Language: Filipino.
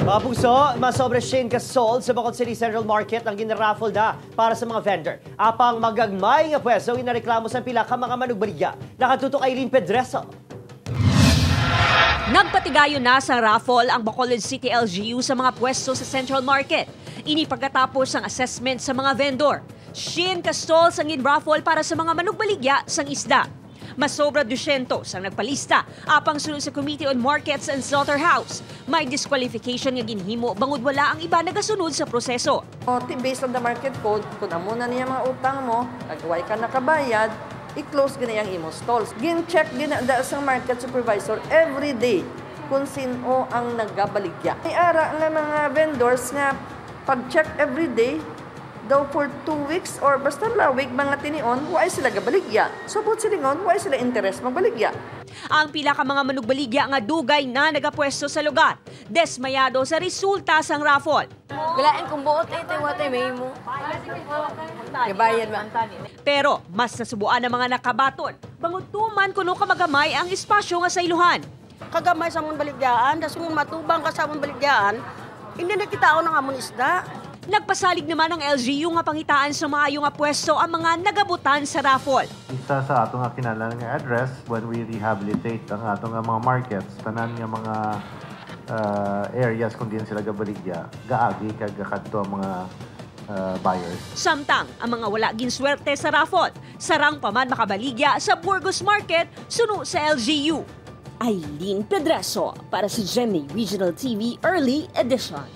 Mga puso, masobra Shane Casol sa Bacol City Central Market ang ginaraffle na para sa mga vendor. Apang magagmay nga pwesto inareklamo sa pila ka mga manugbaligya. Nakatutok Aileen Pedreso. Nagpatigayo na sa raffle ang Bacolod City LGU sa mga pwesto sa Central Market. Ini pagkatapos ang assessment sa mga vendor. Shane Casol sang raffle para sa mga manugbaligya sang isda. Masobra 200 ang nagpalista apang sunod sa Committee on Markets and Slaughterhouse. May disqualification nga ginhimo bangod wala ang iba nagasunod sa proseso. Based on the market code, kung amo na niya mga utang mo, nagway ka nakabayad, i-close gina yung imo stalls. Gin-check gina sa market supervisor every day kung sino ang nagabaligya. May ara nga mga vendors nga pag-check every day, daw for 2 weeks or basta lawig mga tinion, why sila gabaligya. So, but silingon, why sila interest magbaligya. Ang pila ka mga manugbaligya nga dugay na nagapwesto sa lugar. Desmayado sa resulta sang raffle. Bilain kung buot ito yung watay may mo. Ibayad ba? Pero mas nasubuan ng mga nakabaton. Bangod tuman kuno ka magamay ang espasyo nga sa iluhan. Kagamay sa mong baligyaan, das mong matubang ka sa mong baligyaan, hindi na kita ng amon isda. Nagpasalig naman ang LGU nga pangitaan sa maayo nga pwesto ang mga nagabutan sa raffle. Isa sa atong kinahanglan nga address when we rehabilitate ang atong mga markets, tanan nga mga areas kung diyan sila gabaligya, gaagi kag kadto ang mga buyers. Samtang ang mga wala ginswerte sa raffle, sarang pa man makabaligya sa Burgos Market suno sa LGU. Aileen Pedreso para sa GMA Regional TV Early Edition.